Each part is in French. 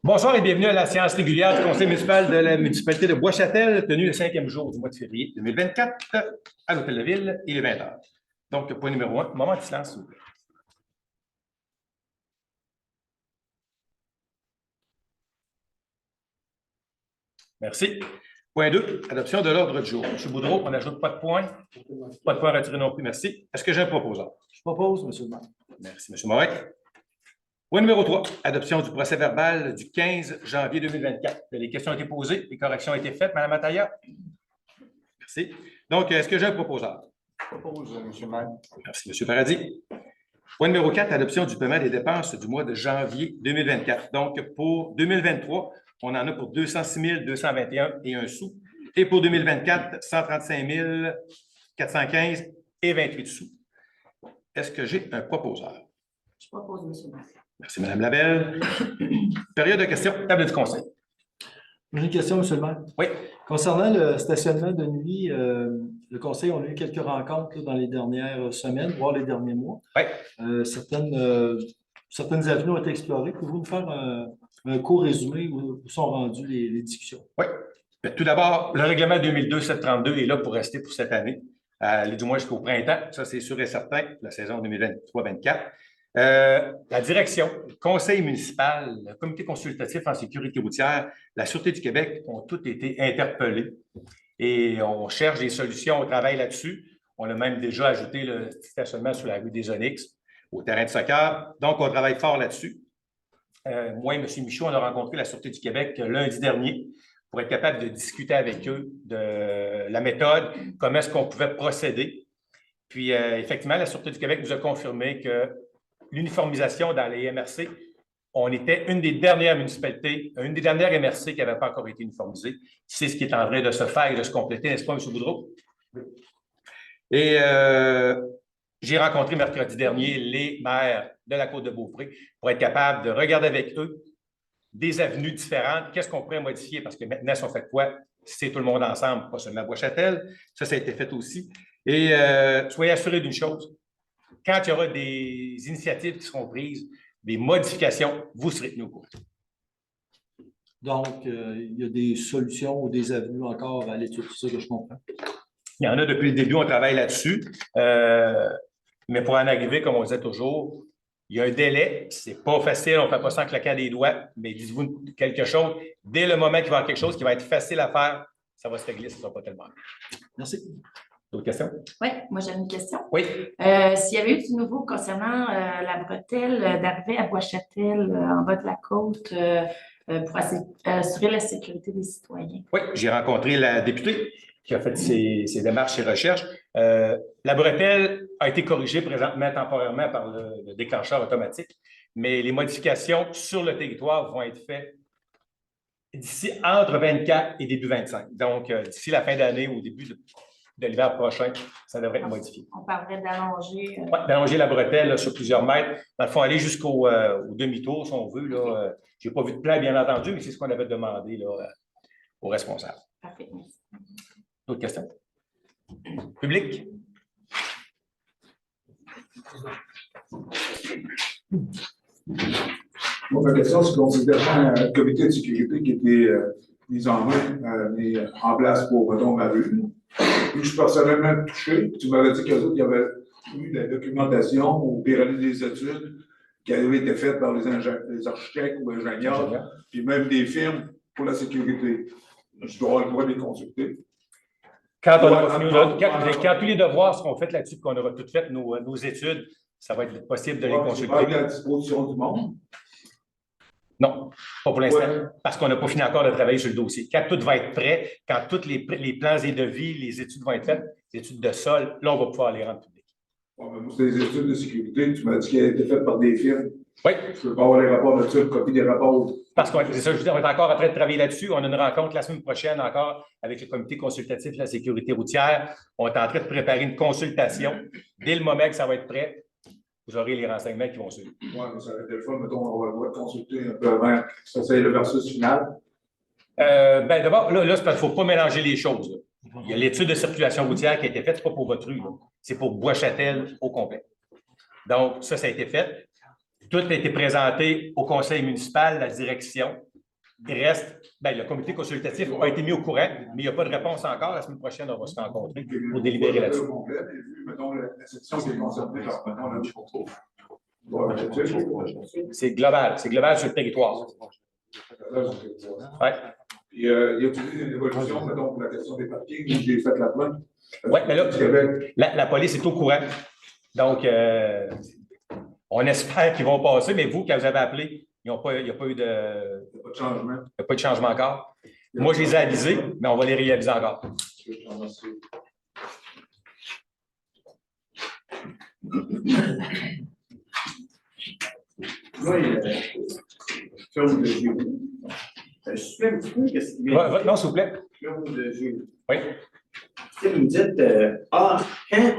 Bonsoir et bienvenue à la séance régulière du Conseil municipal de la municipalité de Bois-Châtel, tenue le 5e jour du mois de février 2024 à l'Hôtel de Ville. Il est 20h. Donc, point numéro 1, moment de silence, s'il vous plaît. Merci. Point 2, adoption de l'ordre du jour. M. Boudreau, on n'ajoute pas de point. Pas de point retiré non plus, merci. Est-ce que j'ai un proposeur? Je propose, M. le maire. Merci, M. Moret. Point numéro 3, adoption du procès-verbal du 15 janvier 2024. Les questions ont été posées, les corrections ont été faites. Mme Ataya? Merci. Donc, est-ce que j'ai un proposeur? Je propose, M. le maire. Merci, M. Paradis. Point numéro 4, adoption du paiement des dépenses du mois de janvier 2024. Donc, pour 2023, on en a pour 206 221 et 1 sou. Et pour 2024, 135 415 et 28 sous. Est-ce que j'ai un proposeur? Je propose, M. le maire. Merci, Mme Labelle. Période de questions, table du conseil. J'ai une question, M. le maire. Oui. Concernant le stationnement de nuit, le conseil a eu quelques rencontres là, dans les dernières semaines, voire les derniers mois. Oui. Certaines avenues ont été explorées. Pouvez-vous nous faire un court résumé où sont rendues les discussions? Oui. Tout d'abord, le règlement 2002-732 est là pour rester pour cette année, du moins jusqu'au printemps. Ça, c'est sûr et certain, la saison 2023-2024. La direction, le conseil municipal, le comité consultatif en sécurité routière, la Sûreté du Québec ont tous été interpellés et on cherche des solutions, on travaille là-dessus. On a même déjà ajouté le stationnement sur la rue des Onyx, au terrain de soccer. Donc, on travaille fort là-dessus. Moi et M. Michaud, on a rencontré la Sûreté du Québec lundi dernier pour être capable de discuter avec eux de la méthode, comment est-ce qu'on pouvait procéder. Puis, effectivement, la Sûreté du Québec nous a confirmé que l'uniformisation dans les MRC, on était une des dernières municipalités, une des dernières MRC qui n'avait pas encore été uniformisée. C'est ce qui est en train de se faire et de se compléter, n'est-ce pas, M. Boudreau? Oui. Et j'ai rencontré mercredi dernier les maires de la Côte-de-Beaupré pour être capable de regarder avec eux des avenues différentes. Qu'est-ce qu'on pourrait modifier? Parce que maintenant, si on fait quoi? C'est tout le monde ensemble, pas seulement à Bois-Châtel. Ça a été fait aussi. Et soyez assurés d'une chose. Quand il y aura des initiatives qui seront prises, des modifications, vous serez tenus au courant. Donc, il y a des solutions ou des avenues encore à l'étude, c'est ça que je comprends. Il y en a depuis le début, on travaille là-dessus. Mais pour en arriver, comme on disait toujours, il y a un délai. C'est pas facile, on ne fait pas ça en claquant des doigts, mais dites-vous quelque chose. Dès le moment qu'il va y avoir quelque chose qui va être facile à faire, ça va se régler, ça ne sera pas tellement. Merci. D'autres questions? Oui, moi j'ai une question. Oui. S'il y avait eu du nouveau concernant la bretelle d'arrivée à Bois-Châtel, en bas de la côte, pour assurer la sécurité des citoyens. Oui, j'ai rencontré la députée qui a fait ses démarches et recherches. La bretelle a été corrigée présentement temporairement par le déclencheur automatique, mais les modifications sur le territoire vont être faites d'ici entre 24 et début 25. Donc, d'ici la fin d'année ou au début de l'hiver prochain, ça devrait être modifié. On parlerait d'allonger. Oui, d'allonger la bretelle là, sur plusieurs mètres. Dans le fond, aller jusqu'au demi-tour, si on veut. Je n'ai pas vu de plan, bien entendu, mais c'est ce qu'on avait demandé là, aux responsables. Parfait, merci. D'autres questions? Public? Bon, ma question, c'est considérant un comité de sécurité qui était mis en place pour, mettons, ma rue. Je suis personnellement touché. Tu m'avais dit qu'il y avait eu de la documentation au période des études qui avait été faite par les architectes ou ingénieurs, puis même des firmes pour la sécurité. Je dois avoir le droit de les consulter. Quand tous les devoirs seront faits là-dessus, qu'on aura toutes fait nos études, ça va être possible de les consulter. Pas à la disposition du monde. Non, pas pour l'instant, parce qu'on n'a pas fini encore de travailler sur le dossier. Quand tout va être prêt, quand tous les plans et devis, les études vont être faites, les études de sol, là, on va pouvoir les rendre publiques. C'est des études de sécurité, tu m'as dit qu'elles étaient faites par des firmes. Oui. Je ne peux pas avoir les rapports de ça, une copie des rapports. Parce que c'est ça, je veux dire, on est encore en train de travailler là-dessus. On a une rencontre la semaine prochaine encore avec le comité consultatif de la sécurité routière. On est en train de préparer une consultation. Dès le moment que ça va être prêt, vous aurez les renseignements qui vont suivre. Oui, mais ça aurait été le fun, mettons, on va le droit de consulter un peu avant. Ça, c'est le versus final. D'abord, là c'est parce qu'il ne faut pas mélanger les choses. Là. Il y a l'étude de circulation routière qui a été faite, ce n'est pas pour votre rue, c'est pour Bois-Châtel au complet. Donc, ça a été fait. Tout a été présenté au conseil municipal, la direction. Il reste, bien, le comité consultatif n'a pas été mis au courant, mais il n'y a pas de réponse encore. La semaine prochaine, on va se rencontrer pour délibérer là-dessus. Mettons, la section qui est concernée par, mettons, la contrôle. C'est global sur le territoire. Ouais. Il y a eu une évolution, mettons, pour la question des parkings, j'ai fait la plainte. Oui, mais là, la police est au courant. Donc, on espère qu'ils vont passer, mais vous, quand vous avez appelé, il n'y a pas eu de. Il n'y a pas de changement. Il n'y a pas de changement encore. Moi, je les ai avisés, mais on va les réaviser encore. Oui, Claude de Giroux. Je suis un petit peu qu'est-ce qui vient. Votre nom, s'il vous plaît. Claude de Giroux. Oui. Tu sais, vous me dites, quand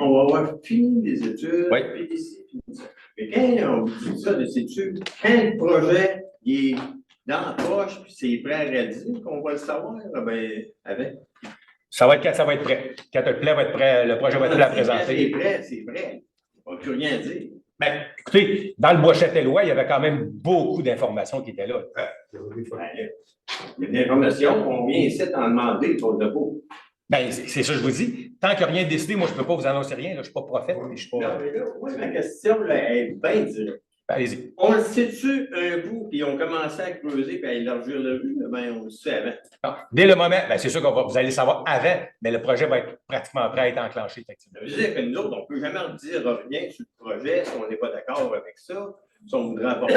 on va avoir fini les études, Oui. puis ici, puis ça. Mais quand on vous dit ça, des études, quand le projet il est dans la poche, puis c'est prêt à réaliser, qu'on va le savoir, ben, avec. Ça va être quand ça va être prêt. Quand le plan va être prêt, le projet va être prêt à présenter. C'est prêt, c'est prêt. On ne peut plus rien dire. Bien, écoutez, dans le Bois-Châtelois, il y avait quand même beaucoup d'informations qui étaient là. Ben, il y a des informations, on vient ici en demander, pour de beau. Bien, c'est ça que je vous dis. Tant qu'il n'y a rien décidé, moi, je ne peux pas vous annoncer rien. Là. Je ne suis pas prophète. Mais je suis pas... Non, mais là, moi, ma question là, est bien directe. Allez-y. On le sait-tu un bout, puis on commençait à creuser et à élargir le rue, ben on le sait avant. Non, dès le moment, bien, c'est sûr que vous allez le savoir avant, mais le projet va être pratiquement prêt à être enclenché, effectivement. Ça veut dire que nous autres, on ne peut jamais en dire rien sur le projet si on n'est pas d'accord avec ça. Si on voudrait apporter,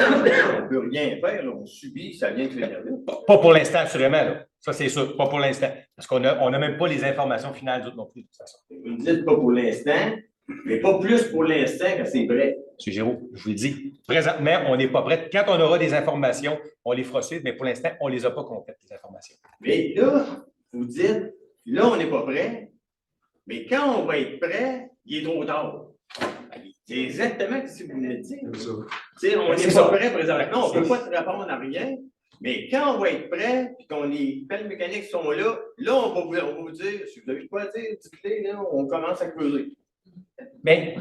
on ne peut rien faire, là, on subit, ça vient de s'énerver. Pas pour l'instant, assurément. Là. Ça, c'est sûr. Pas pour l'instant. Parce qu'on n'a même pas les informations finales d'autres non plus, de toute façon. Vous me dites pas pour l'instant, mais pas plus pour l'instant que c'est vrai. M. Giroux, je vous le dis, présentement, on n'est pas prêt. Quand on aura des informations, on les fera suivre, mais pour l'instant, on ne les a pas complètes, les informations. Mais là, vous dites, là, on n'est pas prêt, mais quand on va être prêt, il est trop tard. C'est exactement ce que vous venez de dire. On n'est pas prêt présentement, on ne peut pas te répondre à rien, mais quand on va être prêt, puis qu'on les pelles mécaniques sont là, on va vous dire, si vous avez quoi à dire, dites-le, là, on commence à creuser. Mais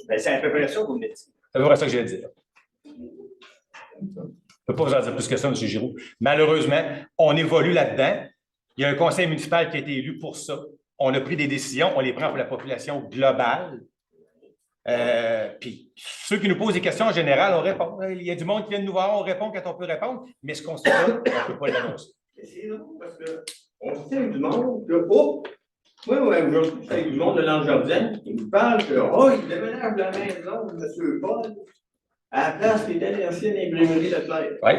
Ben, c'est à peu près ça que vous venez de dire. c'est à peu près ça que je vais dire. Je ne peux pas vous en dire plus que ça, M. Giroux. Malheureusement, on évolue là-dedans. Il y a un conseil municipal qui a été élu pour ça. On a pris des décisions, on les prend pour la population globale. Puis ceux qui nous posent des questions en général, on répond. Il y a du monde qui vient de nous voir, on répond quand on peut répondre, mais ce qu'on se fait, on ne peut pas l'annoncer. C'est drôle parce qu'on se tient du monde, que, oh! Oui, aujourd'hui, c'est du monde de l'Anjardin. Il me parle que, il déménage la maison de M. Paul à la place qui était l'ancienne imprimerie Leclerc. Oui,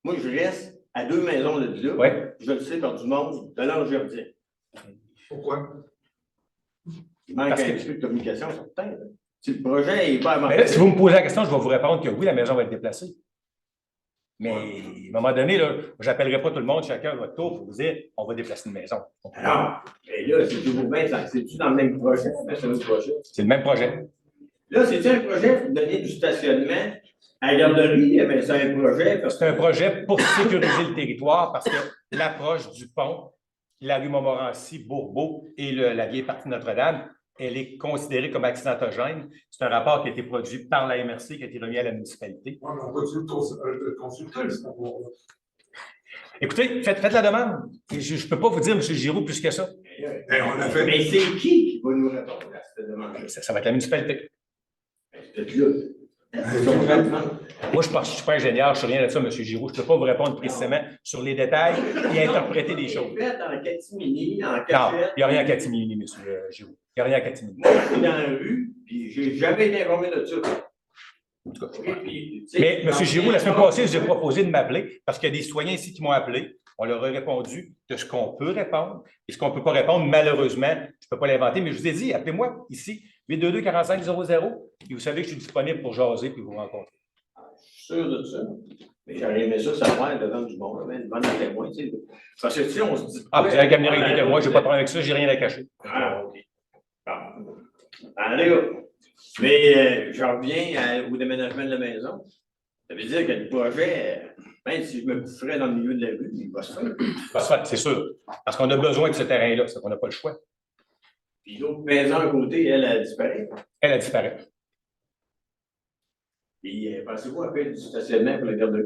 Moi, je reste à 2 maisons de là. oui. Je le sais par du monde de l'Anjardin. Pourquoi? Il manque Parce un que- petit peu de communication, certain. Là. Si le projet n'est pas Mais avancé. là, si vous me posez la question, je vais vous répondre que oui, la maison va être déplacée. Mais à un moment donné, je n'appellerai pas tout le monde, chacun à votre tour, pour vous dire on va déplacer une maison. Alors, mais là, c'est toujours bien, c'est-tu dans le même projet? C'est un autre projet. C'est le même projet. Là, c'est-tu un projet pour donner du stationnement à la garderie? Mais c'est un projet parce C'est un projet pour sécuriser le territoire parce que l'approche du pont, la rue Montmorency, Bourbeau et la vieille partie de Notre-Dame, elle est considérée comme accidentogène. C'est un rapport qui a été produit par la MRC, qui a été remis à la municipalité. Ouais, mais on continue de consulter, c'est pas pour. Écoutez, faites la demande. Et je ne peux pas vous dire, M. Giroux, plus que ça. On l'a fait. Mais c'est qui va nous répondre à cette demande? Ça va être la municipalité. Peut-être là. Moi, je ne suis pas ingénieur, je ne sais rien de ça, M. Giroux. Je ne peux pas vous répondre précisément sur les détails et interpréter des choses. Fait en catimini, en Non, cachette. il n'y a rien à Catimini, M. Giroux. Il n'y a rien à Catimini. Moi, je suis dans la rue, puis j'ai jamais été informé de ça. En tout cas, Puis, tu sais, mais M. Giroux, la semaine passée, je vous ai proposé de m'appeler parce qu'il y a des citoyens ici qui m'ont appelé. On leur a répondu de ce qu'on peut répondre et ce qu'on ne peut pas répondre. Malheureusement, je ne peux pas l'inventer, mais je vous ai dit, appelez-moi ici, 822-4500, et vous savez que je suis disponible pour jaser et vous rencontrer. je suis sûr de ça. Mais j'aurais aimé ça savoir devant du monde, devant des témoins. Tu sais. Parce que si on se dit. Ah, vous avez qu'à venir avec des témoins, je n'ai pas de problème avec ça, je n'ai rien à cacher. Ah, OK. Bon. Allez, mais je reviens au déménagement de la maison. Ça veut dire que le projet, même si je me coucherais dans le milieu de la rue, il va se faire. Ça se fait, c'est sûr. Parce qu'on a besoin de ce terrain-là, c'est qu'on n'a pas le choix. Puis l'autre maison à côté, elle a disparu. Elle a disparu. Et pensez-vous à faire du stationnement pour la garderie?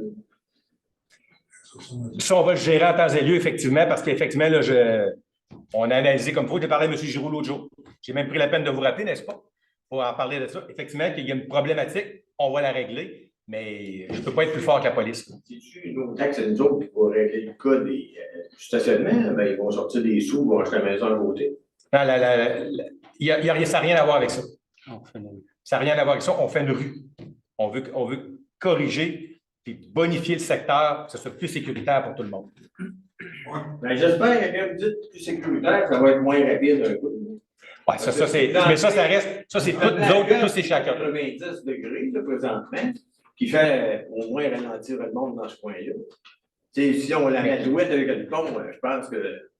Ça, on va le gérer en temps et lieu, effectivement, parce qu'effectivement, là, on a analysé comme il faut. J'ai parlé à M. Giroux l'autre jour. J'ai même pris la peine de vous rappeler, n'est-ce pas? Pour en parler de ça. Effectivement, qu'il y a une problématique, on va la régler, mais je ne peux pas être plus fort que la police. Si-tu une autre taxe à nous autres qui va régler le cas du stationnement, ben, ils vont sortir des sous, ils vont acheter la maison à côté. Non, ça n'a rien à voir avec ça. Ça n'a rien à voir avec ça. On fait une rue. On veut corriger et bonifier le secteur pour que ce soit plus sécuritaire pour tout le monde. Ben, j'espère que quand vous dites plus sécuritaire, ça va être moins rapide un coup. Oui, mais ça reste. Ça, c'est toutes nous autres, tous et chacun. 90 degrés, là, présentement, qui fait au moins ralentir le monde dans ce coin-là. Si on la met douette avec le pont, je pense que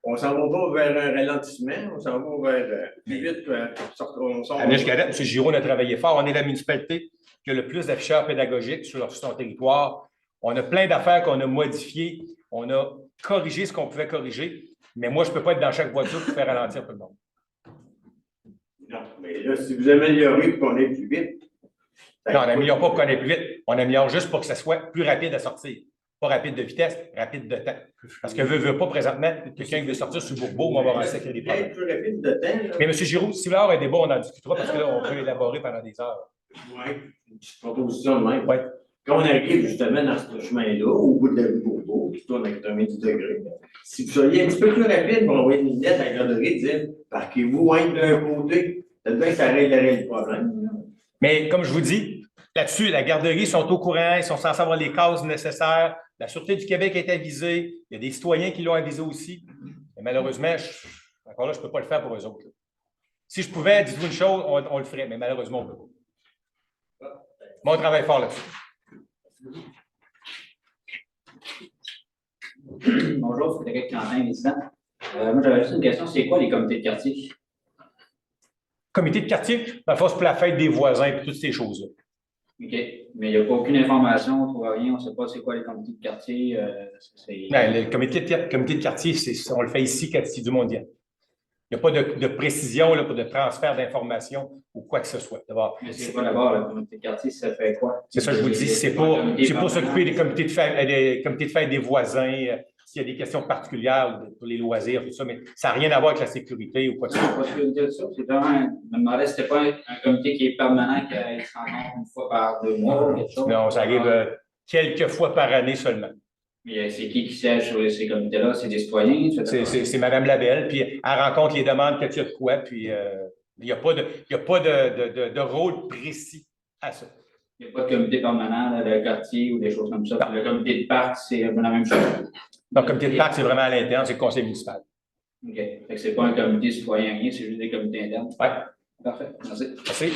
on s'en va pas vers un ralentissement, on s'en va vers plus vite. Anish Cadet, M. Giraud, on a travaillé fort. On est la municipalité qui a le plus d'afficheurs pédagogiques sur son territoire. On a plein d'affaires qu'on a modifiées. On a corrigé ce qu'on pouvait corriger. Mais moi, je ne peux pas être dans chaque voiture pour faire ralentir tout le monde. Non, mais là, si vous améliorez pour qu'on aille plus vite. Non, on n'améliore pas pour qu'on aille plus vite. On améliore juste pour que ça soit plus rapide à sortir. Pas rapide de vitesse, rapide de temps. Parce que veut pas présentement, quelqu'un qui veut sortir sur Bourbeau, on va avoir un sacré des problèmes. Plus rapide de temps. Là. Mais M. Giroux, si vous voulez avoir un débat, on en discutera parce que là, on peut élaborer pendant des heures. Oui, une petite proposition de même. Oui. Quand on arrive justement dans ce chemin-là, au bout de la Bourbeau, qui tourne à 90 degrés, si vous soyez un petit peu plus rapide pour envoyer une lignette à la garderie, dire parquez-vous d'un côté, peut-être bien que ça réglerait le problème. Mais comme je vous dis, là-dessus, la garderie sont au courant, ils sont censés avoir les cases nécessaires. La Sûreté du Québec est avisée. Il y a des citoyens qui l'ont avisé aussi. Mais malheureusement, encore là, je ne peux pas le faire pour eux autres. Si je pouvais, dites-vous une chose, on le ferait, mais malheureusement, on ne peut pas. Bon, on travaille fort là-dessus. Bonjour, Frédéric Quentin, résident. Moi, j'avais juste une question. C'est quoi les comités de quartier? Comité de quartier, dans le fond, c'est pour la fête des voisins et toutes ces choses-là. OK. Mais il n'y a pas aucune information, on ne trouve rien, on ne sait pas c'est quoi les comités de quartier. Non, le comité de quartier, on le fait ici, Quartier du Mondial. Il n'y a pas de précision, là, pas de transfert d'informations ou quoi que ce soit. Mais c'est quoi d'abord, le comité de quartier, ça fait quoi? C'est ça, je vous dis, c'est pour s'occuper des comités de fête des voisins, s'il y a des questions particulières pour les loisirs, tout ça, mais ça n'a rien à voir avec la sécurité ou quoi que ce soit. Parce que je veux dire ça, c'est vraiment, je me demandais si c'était pas un comité qui est permanent, qui se rencontre une fois par 2 mois ou quelque chose. Non, ça arrive quelques fois par année seulement. Mais c'est qui siège sur ces comités-là? C'est des citoyens? C'est Mme Labelle, puis elle rencontre les demandes quand il y a de quoi, puis il n'y a pas de rôle précis à ça. Il n'y a pas de comité permanent là, de quartier ou des choses comme ça. Le comité de parc, c'est la même chose. Donc, le comité de parc, c'est vraiment à l'interne, c'est le conseil municipal. OK. Fait que c'est pas un comité citoyen, rien, c'est juste des comités internes. Oui. Parfait. Merci. Merci.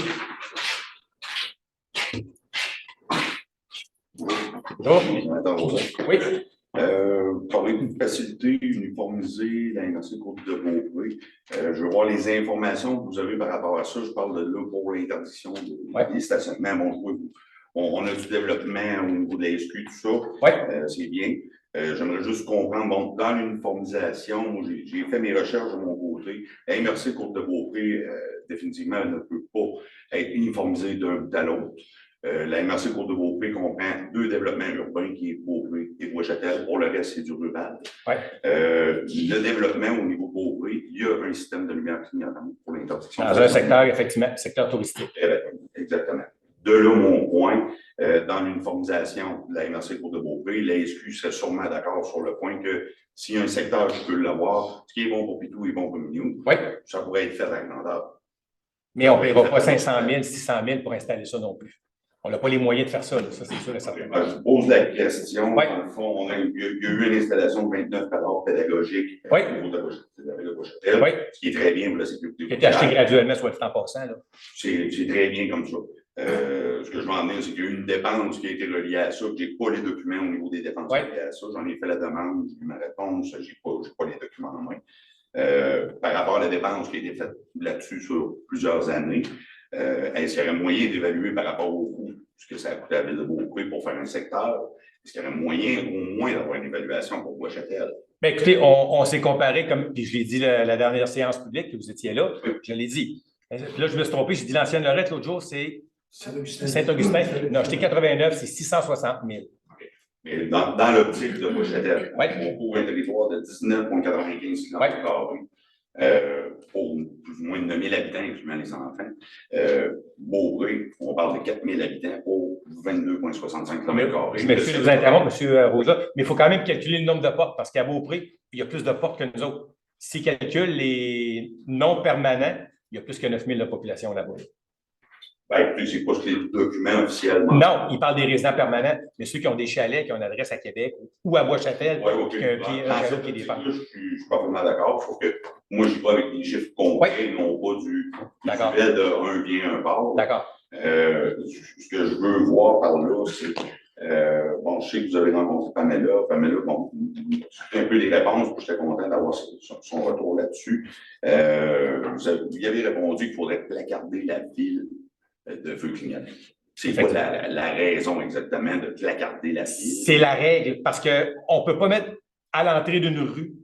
Bonjour. Oui. Parler d'une facilité uniformisée dans les côtes de Beaupré. Je veux voir les informations que vous avez par rapport à ça. Je parle de là pour l'interdiction des stationnements. Bon, on a du développement au niveau de la SQ, tout ça. Oui. C'est bien. J'aimerais juste comprendre, bon, dans l'uniformisation, j'ai fait mes recherches de mon côté. La MRC Côte de Beaupré, définitivement, ne peut pas être uniformisée d'un bout à l'autre. La MRC Côte de Beaupré comprend 2 développements urbains qui est Beaupré et Bois-Châtel. Pour le reste, c'est du rural. Ouais. Le développement au niveau de Beaupré, il y a un système de lumière clignotante pour l'interdiction. Dans un secteur, effectivement, secteur touristique. Exactement. De là, mon point, dans l'uniformisation de la MRC Côte de Beaupré, la SQ serait sûrement d'accord sur le point que s'il y a un secteur qui peut l'avoir, ce qui est bon pour Pitou est bon pour Minou, oui. Ça pourrait être fait à grandeur. Mais on ne paiera pas 500 000, 600 000 pour installer ça non plus. On n'a pas les moyens de faire ça, là. Ça c'est sûr et certain. Je pose la question. Oui. Dans le fond, il y a eu une installation de 29 cadavres pédagogiques oui. au niveau de la Bois-Châtel, oui. Ce qui est très bien pour la sécurité. Qui a été acheté graduellement, soit dit en passant. C'est très bien comme ça. Ce que je veux en dire, c'est qu'il y a eu une dépense qui a été reliée à ça, que je n'ai pas les documents au niveau des dépenses reliées à ça. J'en ai fait la demande, j'ai eu ma réponse, je n'ai pas les documents en main. Par rapport à la dépense qui a été faite là-dessus sur plusieurs années, est-ce qu'il y aurait moyen d'évaluer par rapport au coût ce que ça a coûté à la Ville de Beaupré pour faire un secteur? Est-ce qu'il y aurait moyen au moins d'avoir une évaluation pour Bois-Châtel? Bien, écoutez, on s'est comparé, comme puis je l'ai dit la dernière séance publique que vous étiez là, je l'ai dit. Là, je me suis trompé, j'ai dit l'ancienne Lorette l'autre jour, c'est Saint-Augustin. Non, j'étais 89, c'est 660 000. Mais dans l'optique de Bois-Châtel, Ouais. on couvre un territoire de 19,95 km², pour plus ou moins 9 000 habitants, incluant les enfants. Beaupré, on parle de 4 000 habitants pour 22,65 km². Je m'excuse de vous interrompre, M. Rosa, mais il faut quand même calculer le nombre de portes parce qu'à Beaupré, il y a plus de portes que nous autres. S'ils calculent les non permanents, il y a plus que 9 000 de population là-bas. Ben, écoutez, c'est pas ce que les documents officiels. Non, il parle des résidents permanents, mais ceux qui ont des chalets, qui ont une adresse à Québec ou à Bois-Châtel, Oui, OK. qui ont un autre qui dépend. Je suis parfaitement d'accord. Il faut que moi, j'y vais avec des chiffres concrets, non pas du fait de un bien, un part. D'accord. Ce que je veux voir par là, c'est bon, je sais que vous avez rencontré Pamela. Pamela, bon, c'est un peu les réponses, puis j'étais content d'avoir son retour là-dessus. Vous y avez répondu qu'il faudrait placarder la ville de feu clignotant. C'est quoi la raison exactement de placarder la ville? C'est la règle, parce qu'on ne peut pas mettre à l'entrée d'une rue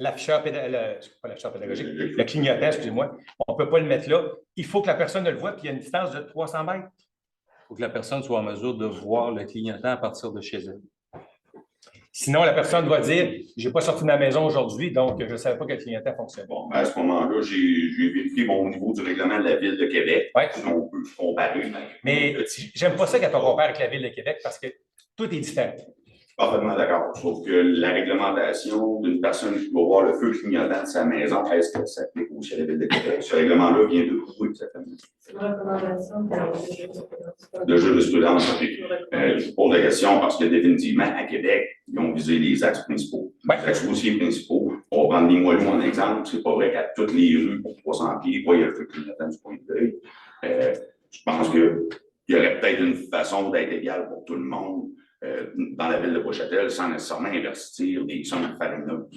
l'afficheur pédagogique, le clignotant, excusez-moi. On ne peut pas le mettre là. Il faut que la personne le voit, puis il y a une distance de 300 mètres. Il faut que la personne soit en mesure de voir le clignotant à partir de chez elle. Sinon, la personne va dire « Je n'ai pas sorti de ma maison aujourd'hui, donc je ne savais pas que le clignotant fonctionne. » Bon, à ce moment-là, j'ai vérifié au niveau du règlement de la Ville de Québec. Ouais. Si on peut comparer. Mais j'aime pas ça quand on compare avec la Ville de Québec parce que tout est différent. Parfaitement d'accord. Sauf que la réglementation d'une personne qui va voir le feu clignotant de sa maison, est-ce que ça s'applique aussi à la Ville de Québec? Ce règlement-là vient de où exactement? C'est une recommandation De jurisprudence. Je vous pose la question parce que définitivement, à Québec, ils ont visé les axes principaux. Ouais. Les axes routiers principaux. On va prendre Limoilou en exemple. C'est pas vrai qu'à toutes les rues pour 300 pieds, il y a le feu clignotant du point de vue. Je pense qu'il y aurait peut-être une façon d'être égal pour tout le monde. Dans la ville de Bois-Châtel, sans nécessairement investir des sommes faramineuses.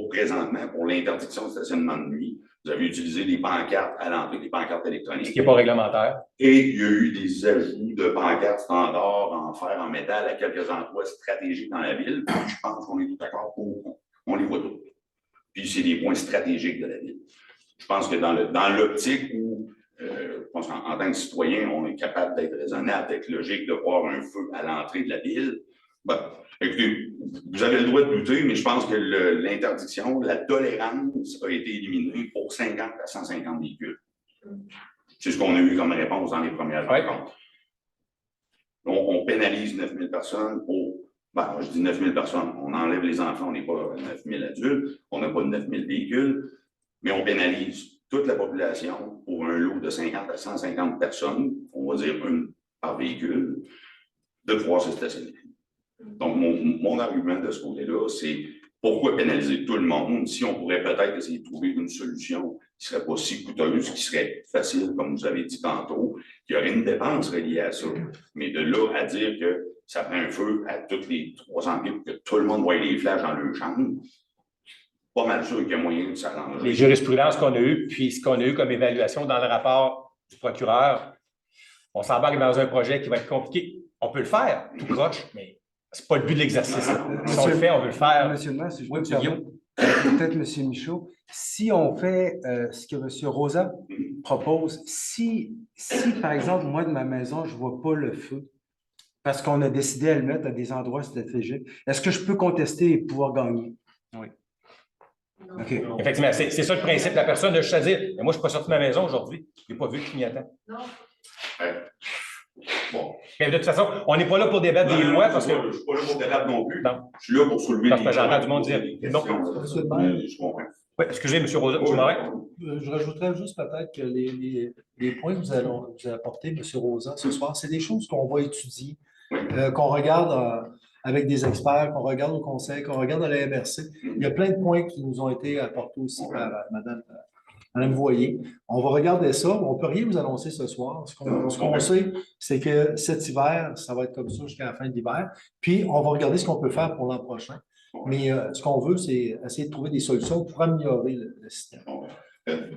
Présentement, pour l'interdiction de stationnement de nuit, vous avez utilisé des pancartes à l'entrée, des pancartes électroniques. Ce qui n'est pas réglementaire. Et il y a eu des ajouts de pancartes standards en fer, en métal à quelques endroits stratégiques dans la ville. Puis je pense qu'on est tout d'accord pour on les voit tous. Puis c'est des points stratégiques de la ville. Je pense que dans l'optique où je pense qu'en tant que citoyen, on est capable d'être raisonnable, d'être logique, de voir un feu à l'entrée de la ville. Ben, écoutez, vous avez le droit de douter, mais je pense que l'interdiction, la tolérance a été éliminée pour 50 à 150 véhicules. C'est ce qu'on a eu comme réponse dans les premières rencontres. On pénalise 9 000 personnes pour. Ben, je dis 9 000 personnes. On enlève les enfants, on n'est pas 9 000 adultes, on n'a pas 9 000 véhicules, mais on pénalise toute la population pour un lot de 50 à 150 personnes, on va dire une par véhicule, de pouvoir se stationner. Donc, mon argument de ce côté-là, c'est pourquoi pénaliser tout le monde si on pourrait peut-être essayer de trouver une solution qui ne serait pas si coûteuse, qui serait facile, comme vous avez dit tantôt, qui aurait une dépense reliée à ça. Mais de là à dire que ça prend un feu à toutes les 300 pieds pour que tout le monde voie les flashs dans leur chambre, pas mal sûr qu'il y a moyen de s'arranger. Les jurisprudences qu'on a eues, puis ce qu'on a eu comme évaluation dans le rapport du procureur, on s'embarque dans un projet qui va être compliqué. On peut le faire, tout croche, mais ce n'est pas le but de l'exercice. Si on le fait, on veut le faire. Monsieur le maire, si je Oui, peux me permettre, peut-être M. Michaud, si on fait ce que M. Rosa propose, si par exemple, moi de ma maison, je ne vois pas le feu, parce qu'on a décidé à le mettre à des endroits stratégiques, est-ce que je peux contester et pouvoir gagner? Oui. OK. Effectivement, c'est ça le principe. La personne a juste à dire « Moi, je ne suis pas sorti de ma maison aujourd'hui. Je n'ai pas vu le clignotant. » Bon. Mais de toute façon, on n'est pas là pour débattre des lois parce que. Je ne suis pas là pour débattre non plus. Non. Je suis là pour soulever Parce que j'entends du monde dire non. Je comprends. Oui, excusez, M. Rosa, je m'arrête. Je rajouterais juste peut-être que les points que vous avez apportés, M. Rosa, ce soir, c'est des choses qu'on va étudier, qu'on regarde avec des experts, qu'on regarde au conseil, qu'on regarde à la MRC. Il y a plein de points qui nous ont été apportés aussi par Mme Voyer. On va regarder ça. On ne peut rien vous annoncer ce soir. Ce qu'on sait, c'est que cet hiver, ça va être comme ça jusqu'à la fin de l'hiver. Puis, on va regarder ce qu'on peut faire pour l'an prochain. Mais ce qu'on veut, c'est essayer de trouver des solutions pour améliorer le système.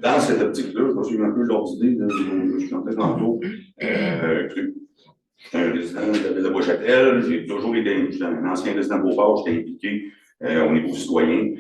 Dans cette optique-là, je vais suivre un peu l'ordre d'idée de ce que je chantais tantôt. Je suis un résident de la ville de Bois-Châtel. J'ai toujours été un ancien résident de Beauport. J'étais impliqué au niveau citoyen.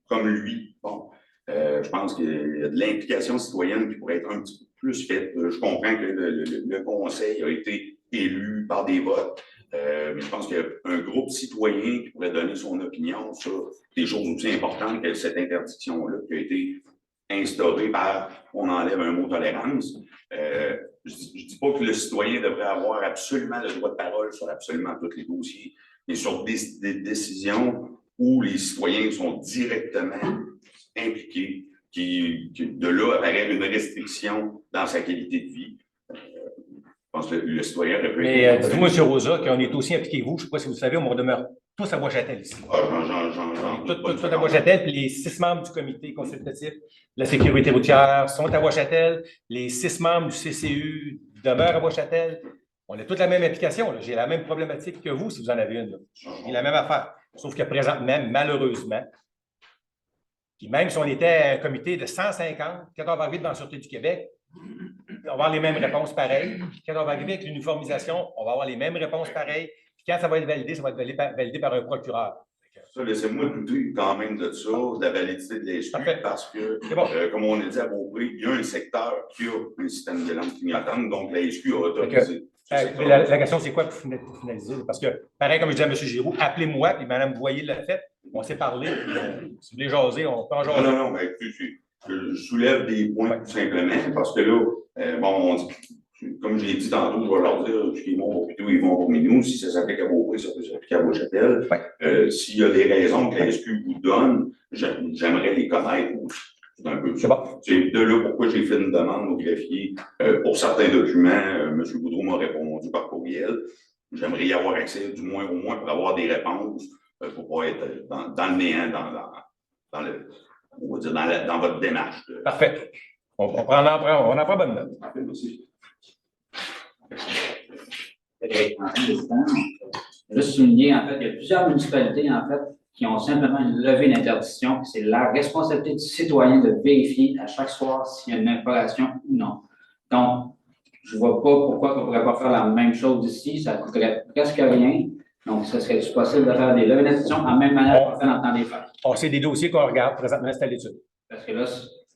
Comme lui, bon, je pense qu'il y a de l'implication citoyenne qui pourrait être un petit peu plus fait. Je comprends que le conseil a été élu par des votes. Mais je pense qu'il y a un groupe citoyen qui pourrait donner son opinion sur des choses aussi importantes que cette interdiction-là qui a été instaurée par on enlève un mot tolérance. Je ne dis pas que le citoyen devrait avoir absolument le droit de parole sur absolument tous les dossiers, mais sur des décisions où les citoyens sont directement impliqués, de là apparaît une restriction dans sa qualité de vie. Je pense que le citoyen aurait pu Mais dites-moi, M. Rosa, qu'on est aussi impliqué que vous. Je ne sais pas si vous le savez, on demeure tous à Bois-Châtel ici. Tous à Bois-Châtel, puis les 6 membres du comité consultatif de la sécurité routière sont à Bois-Châtel. Les 6 membres du CCU demeurent à Bois-Châtel. On a toute la même implication. J'ai la même problématique que vous, si vous en avez une. J'ai la même affaire. Sauf que présentement, malheureusement, puis même si on était un comité de 150, quand on va arriver devant la Sûreté du Québec, on va avoir les mêmes réponses pareilles. Puis quand on va arriver avec l'uniformisation, on va avoir les mêmes réponses pareilles. Puis quand ça va être validé, ça va être validé par un procureur. Ça, laissez-moi douter quand même de ça, de la validité de l'ESQ, parce que, comme on a dit à Beaupré, il y a un secteur qui a un système de langue clignotante, donc l'ESQ a autorisé. La question, c'est quoi pour finaliser? Parce que, pareil, comme je disais à M. Giroux, appelez-moi, puis Mme Boyer l'a fait, on s'est parlé, puis, si vous voulez jaser, on peut en jaser. Non, mais je soulève des points tout simplement, parce que là, bon, comme je l'ai dit tantôt, je vais leur dire qu'ils vont plutôt, ils vont pour nous. Si ça s'applique à Beaupré, ça peut s'appliquer à Bois-Châtel. S'il y a des raisons que la SQ vous donne, j'aimerais les connaître aussi. C'est un peu ça. Bon. C'est de là pourquoi j'ai fait une demande au greffier. Pour certains documents, M. Boudreau m'a répondu par courriel. J'aimerais y avoir accès, du moins au moins pour avoir des réponses, pour pas être dans le néant, on va dire dans votre démarche. Parfait. On en prend bonne note. Merci. Juste souligner, en fait, il y a plusieurs municipalités, en fait, qui ont simplement levé l'interdiction. C'est la responsabilité du citoyen de vérifier à chaque soir s'il y a une infraction ou non. Donc, je ne vois pas pourquoi on ne pourrait pas faire la même chose ici. Ça ne coûterait presque rien. Donc, ce serait possible de faire des levées d'interdiction en même manière qu'on fait dans le temps des fêtes. C'est des dossiers qu'on regarde présentement, c'est à l'étude. Parce que là,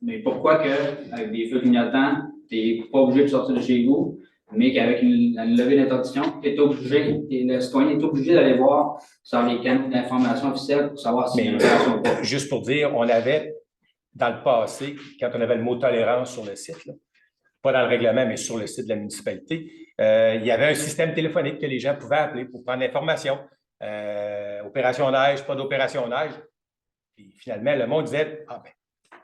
mais pourquoi qu'avec des feux clignotants, tu n'es pas obligé de sortir de chez vous, mais qu'avec une levée d'interdiction, le citoyen est obligé d'aller voir sur les canaux d'information officielle pour savoir s'il y a une infraction ou pas. Juste pour dire, on avait, dans le passé, quand on avait le mot tolérance sur le site, là, pas dans le règlement, mais sur le site de la municipalité, il y avait un système téléphonique que les gens pouvaient appeler pour prendre l'information. Opération neige, pas d'opération neige. Puis finalement, le monde disait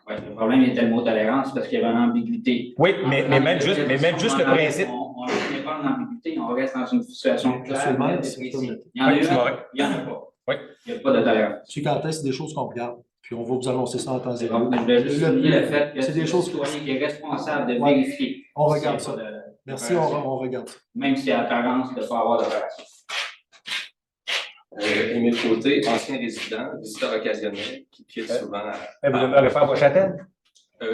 Oui, le problème était le mot tolérance parce qu'il y avait une ambiguïté. Oui, mais même juste le principe. On n'est pas en ambiguïté, on reste dans une situation claire. Il y en a il n'y en a pas. Oui. Il n'y a pas de tolérance. C'est quand c'est des choses qu'on regarde, puis on va vous annoncer ça en temps zéro. Donc, je vais juste souligner le fait que c'est des choses qui est responsable de vérifier. On regarde ça. Merci, on regarde ça. Même s'il y a apparence de ne pas avoir d'opération. Émile Côté, ancien résident, visiteur occasionnel, qui quitte souvent. Vous demeurez pas à Bois-Châtel?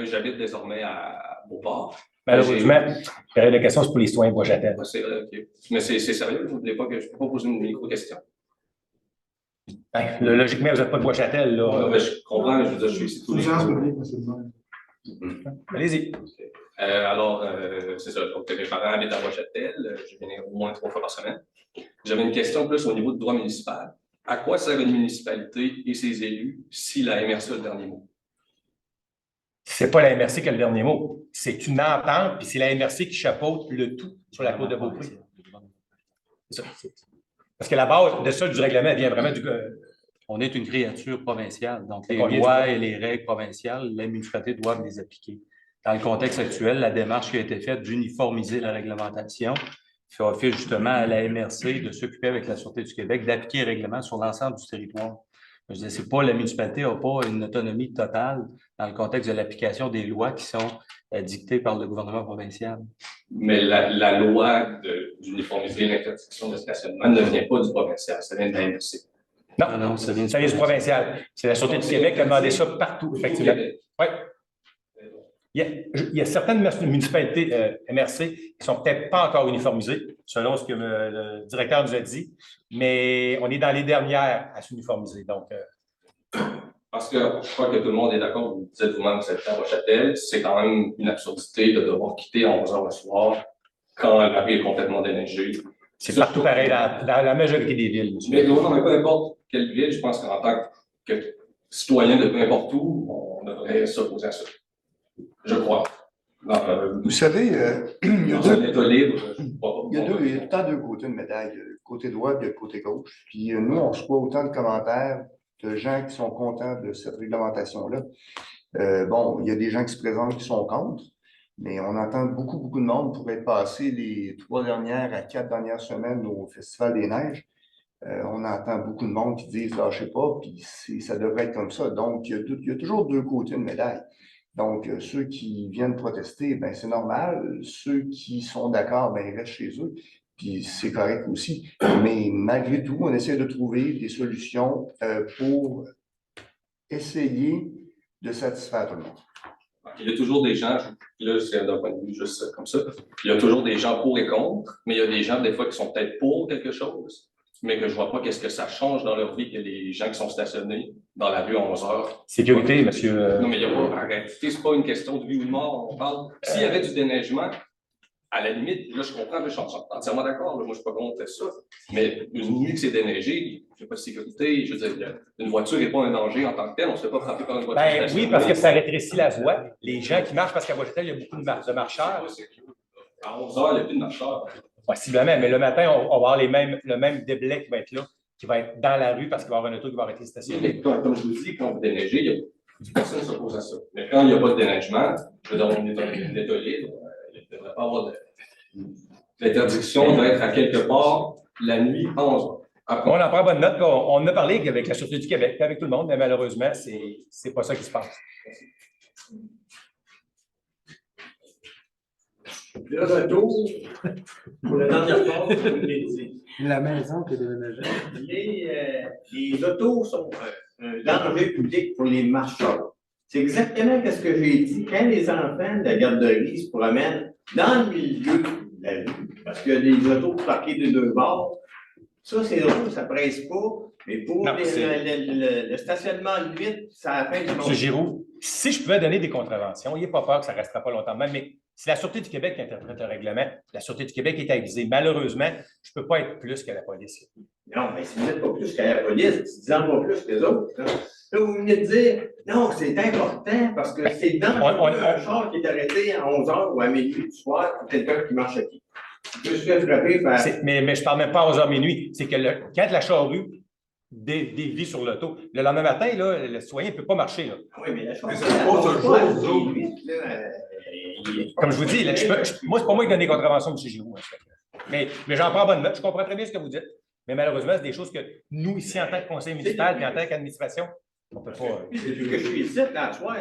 J'habite désormais à Beauport. Malheureusement, la question, c'est pour les citoyens de Bois-Châtel. C'est vrai, OK. Mais c'est sérieux, vous ne voulez pas que je ne peux pas poser une micro-question? Logiquement, vous n'êtes pas de Bois-Châtel, là. Mais je comprends, je veux dire, je suis ici tous les jours. Allez-y. Alors, c'est ça. Donc, mes parents habitent à Bois-Châtel. Je viens au moins 3 fois par semaine. J'avais une question plus au niveau du droit municipal. À quoi sert une municipalité et ses élus si la MRC a le dernier mot? C'est pas la MRC qui a le dernier mot. C'est une entente, puis c'est la MRC qui chapeaute le tout sur la côte de Beaupré. C'est ça. Parce que la base de ça, du règlement, vient vraiment du. On est une créature provinciale. Donc, les lois et les règles provinciales, les municipalités doivent les appliquer. Dans le contexte actuel, la démarche qui a été faite d'uniformiser la réglementation fait office justement à la MRC de s'occuper avec la Sûreté du Québec d'appliquer les règlements sur l'ensemble du territoire. Je veux dire, c'est pas, la municipalité n'a pas une autonomie totale dans le contexte de l'application des lois qui sont dictées par le gouvernement provincial. Mais la loi d'uniformiser l'interdiction de stationnement ne vient pas du provincial, ça vient de la MRC. Non, ça vient du provincial. C'est la Sûreté du Québec qui a demandé ça partout, effectivement. Oui. Il y a certaines municipalités MRC qui ne sont peut-être pas encore uniformisées, selon ce que le directeur nous a dit, mais on est dans les dernières à s'uniformiser. Donc, Parce que je crois que tout le monde est d'accord, vous dites vous-même que vous êtes à Rochâtel, c'est quand même une absurdité de devoir quitter à 11 h le soir quand la rue est complètement déneigée. C'est partout pareil dans la majorité des villes, monsieur. Mais peu importe quelle ville, je pense qu'en tant que citoyen de peu importe où, on devrait s'opposer à ça. Je crois. Vous savez, il y a dans un État libre, il y a tout le temps deux côtés de médaille, le côté droit et le côté gauche. Puis nous, on reçoit autant de commentaires de gens qui sont contents de cette réglementation-là. Bon, il y a des gens qui se présentent qui sont contre, mais on entend beaucoup de monde pour être passé les 3 dernières à 4 dernières semaines au Festival des Neiges. On entend beaucoup de monde qui disent « lâchez pas », puis ça devrait être comme ça. Donc, il y a toujours deux côtés de médaille. Donc, ceux qui viennent protester, ben c'est normal. Ceux qui sont d'accord, ben ils restent chez eux. Puis c'est correct aussi. Mais malgré tout, on essaie de trouver des solutions pour essayer de satisfaire tout le monde. Il y a toujours des gens, là c'est d'un point de vue juste comme ça, il y a toujours des gens pour et contre, mais il y a des gens des fois qui sont peut-être pour quelque chose, mais que je ne vois pas qu'est-ce que ça change dans leur vie que les gens qui sont stationnés dans la rue à 11 h. Sécurité, monsieur. Non, mais il n'y a pas, arrêtez, c'est pas une question de vie ou de mort, on parle. S'il y avait du déneigement, à la limite, là je comprends, je suis entièrement d'accord, moi je ne suis pas contre ça, mais une nuit que c'est déneigé, il n'y a pas de sécurité, je veux dire, une voiture n'est pas un danger en tant que telle, on ne se fait pas frapper par une voiture. Ben oui, parce que ça rétrécit la voie. Les gens qui marchent, parce qu'à Rochâtel, il y a beaucoup de marcheurs. À 11 h, il n'y a plus de marcheurs. Possiblement, mais le matin, on va avoir le même déblai qui va être là, qui va être dans la rue parce qu'il va y avoir un auto qui va arrêter de stationner. Comme je vous dis, quand vous déneigez, personne ne s'oppose à ça. Mais quand il n'y a pas de déneigement, je veux dire, on est un État libre, il ne devrait pas avoir de. L'interdiction doit être à quelque part la nuit à 11 h. On en prend bonne note. On en a parlé avec la Sûreté du Québec, avec tout le monde, mais malheureusement, c'est pas ça qui se passe. Le retour, pour la dernière fois, je vous l'ai dit. La maison qui est déménagée. Les autos sont un danger public pour les marcheurs. C'est exactement ce que j'ai dit. Quand les enfants de la garderie se promènent dans le milieu de la rue, parce qu'il y a des autos parquées de deux bords, ça, c'est drôle, ça ne presse pas. Mais pour Non, le stationnement de nuit, ça a fait du M. Giroux, si je pouvais donner des contraventions, il n'est pas peur que ça ne restera pas longtemps même, mais c'est la Sûreté du Québec qui interprète le règlement. La Sûreté du Québec est avisée. Malheureusement, je ne peux pas être plus que la police. Non, mais si vous n'êtes pas plus que la police, si 10 ans pas plus que les autres, là, vous venez de dire, non, c'est important parce que c'est dans un char qui est arrêté à 11 h ou à minuit du soir pour quelqu'un qui marche à pied. Je me suis fait frapper par... Mais je ne parle même pas à 11 h minuit. C'est que quand la charrue dévie sur l'auto, le lendemain matin, là, le citoyen ne peut pas marcher. Là. Oui, mais la charrue, c'est pas ce jour, comme je vous dis, moi, c'est pas moi qui donne des contraventions, M. Giroux. Mais j'en prends bonne note. Je comprends très bien ce que vous dites. Mais malheureusement, c'est des choses que nous, ici, en tant que conseil municipal et en tant qu'administration, on ne peut pas. Depuis que je suis ici, là, le soir,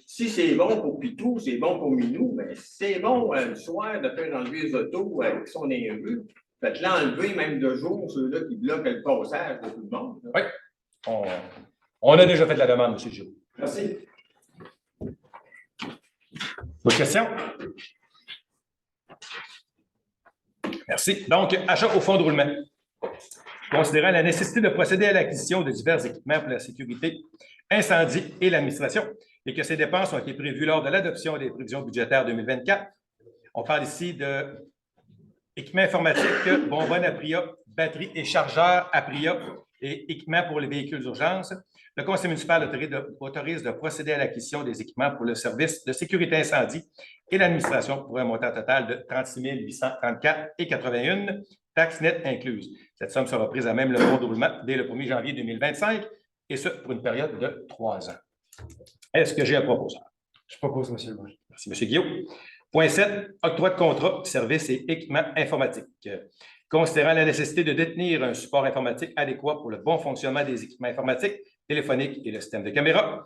si c'est bon pour Pitou, c'est bon pour Minou, mais si c'est bon le soir de faire enlever les autos qui sont dans les rues, faites l'enlever même de jour, ceux-là qui bloquent le passage de tout le monde. Là. Oui. On a déjà fait de la demande, M. Giroux. Merci. D'autres questions? Merci. Donc, achat au fonds de roulement. Considérant la nécessité de procéder à l'acquisition de divers équipements pour la sécurité, incendie et l'administration, et que ces dépenses ont été prévues lors de l'adoption des prévisions budgétaires 2024. On parle ici d'équipements informatiques, bonbonnes Apria, batteries et chargeurs Apria et équipements pour les véhicules d'urgence. Le conseil municipal autorise de procéder à l'acquisition des équipements pour le service de sécurité incendie et l'administration pour un montant total de 36 834,81 $, taxes nettes incluses. Cette somme sera prise à même le fonds de roulement dès le 1er janvier 2025, et ce, pour une période de 3 ans. Est-ce que j'ai un proposeur? Je propose, M. le maire. Merci, M. Guillaume. Point 7, octroi de contrat, services et équipements informatiques. Considérant la nécessité de détenir un support informatique adéquat pour le bon fonctionnement des équipements informatiques, téléphoniques et le système de caméra,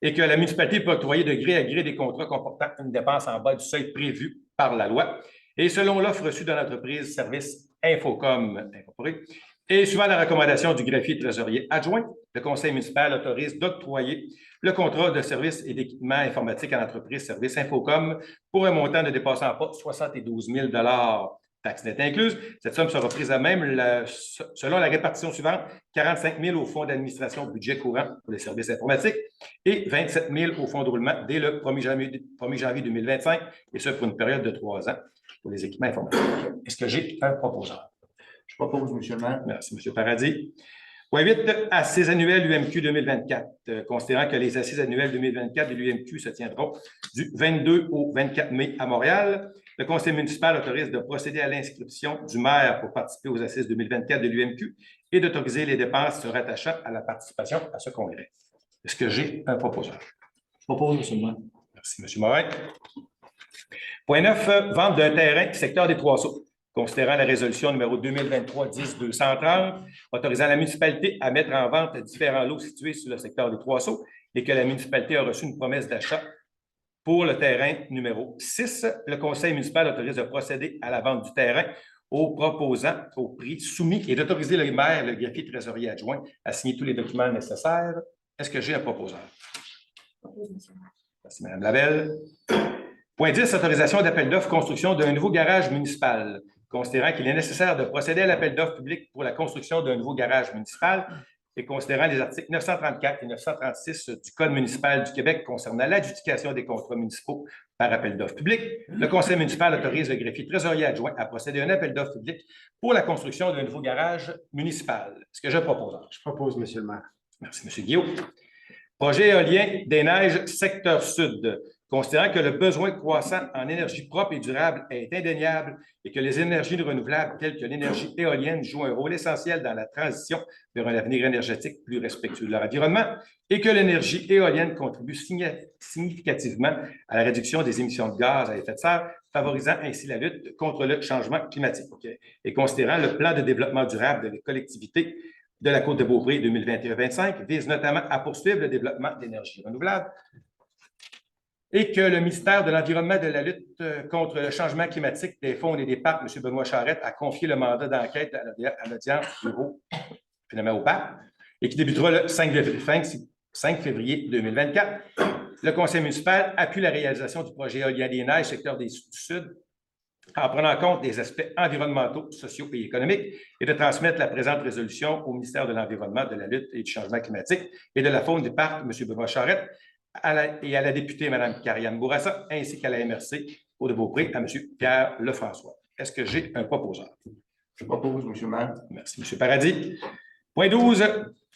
et que la municipalité peut octroyer de gré à gré des contrats comportant une dépense en bas du seuil prévu par la loi, et selon l'offre reçue de l'entreprise Service Infocom Incorporée, et suivant la recommandation du greffier trésorier adjoint, le conseil municipal autorise d'octroyer le contrat de services et d'équipements informatiques à l'entreprise Service Infocom pour un montant ne dépassant pas 72 000 $ taxes nettes incluses. Cette somme sera prise à même selon la répartition suivante: 45 000 au fonds d'administration budget courant pour les services informatiques et 27 000 au fonds de roulement dès le 1er janvier 2025, et ce pour une période de 3 ans pour les équipements informatiques. Est-ce que j'ai un proposeur? Je propose, M. le maire. Merci, M. Paradis. Point 8, assises annuelles UMQ 2024. Considérant que les assises annuelles 2024 de l'UMQ se tiendront du 22 au 24 mai à Montréal, le conseil municipal autorise de procéder à l'inscription du maire pour participer aux assises 2024 de l'UMQ et d'autoriser les dépenses se rattachant à la participation à ce congrès. Est-ce que j'ai un proposeur? Je propose, M. le maire. Merci, M. Morin. Point 9, vente d'un terrain, secteur des Trois-Sauts. Considérant la résolution numéro 2023-10-230, autorisant la municipalité à mettre en vente différents lots situés sur le secteur des Trois-Sauts et que la municipalité a reçu une promesse d'achat pour le terrain numéro 6, le conseil municipal autorise de procéder à la vente du terrain aux proposants au prix soumis et d'autoriser le maire, le greffier trésorier adjoint, à signer tous les documents nécessaires. Est-ce que j'ai un proposeur? Merci, Mme Labelle. Point 10, autorisation d'appel d'offres construction d'un nouveau garage municipal. Considérant qu'il est nécessaire de procéder à l'appel d'offres public pour la construction d'un nouveau garage municipal et considérant les articles 934 et 936 du Code municipal du Québec concernant l'adjudication des contrats municipaux par appel d'offres public, le conseil municipal autorise le greffier trésorier adjoint à procéder à un appel d'offres public pour la construction d'un nouveau garage municipal. Est-ce que je propose? Je propose, M. le maire. Merci, M. Guillaume. Projet éolien des Neiges, secteur sud. Considérant que le besoin croissant en énergie propre et durable est indéniable et que les énergies renouvelables telles que l'énergie éolienne jouent un rôle essentiel dans la transition vers un avenir énergétique plus respectueux de leur environnement et que l'énergie éolienne contribue significativement à la réduction des émissions de gaz à effet de serre, favorisant ainsi la lutte contre le changement climatique. Et considérant le plan de développement durable des collectivités de la Côte-de-Beaupré 2021-2025 vise notamment à poursuivre le développement d'énergies renouvelables et que le ministère de l'Environnement et de la lutte contre le changement climatique des Fonds et des Parcs, M. Benoît Charette, a confié le mandat d'enquête à l'audience bureau finalement au parc et qui débutera le 5 février 2024. Le conseil municipal appuie la réalisation du projet éolien des Neiges, secteur du Sud, en prenant en compte des aspects environnementaux, sociaux et économiques, et de transmettre la présente résolution au ministère de l'Environnement, de la lutte et du changement climatique et de la faune du parc, M. Benoît Charette, et à la députée Mme Karianne Bourassa, ainsi qu'à la MRC Côte-de-Beaupré, à M. Pierre Lefrançois. Est-ce que j'ai un proposeur? Je propose, M. le maire. Merci, M. Paradis. Point 12,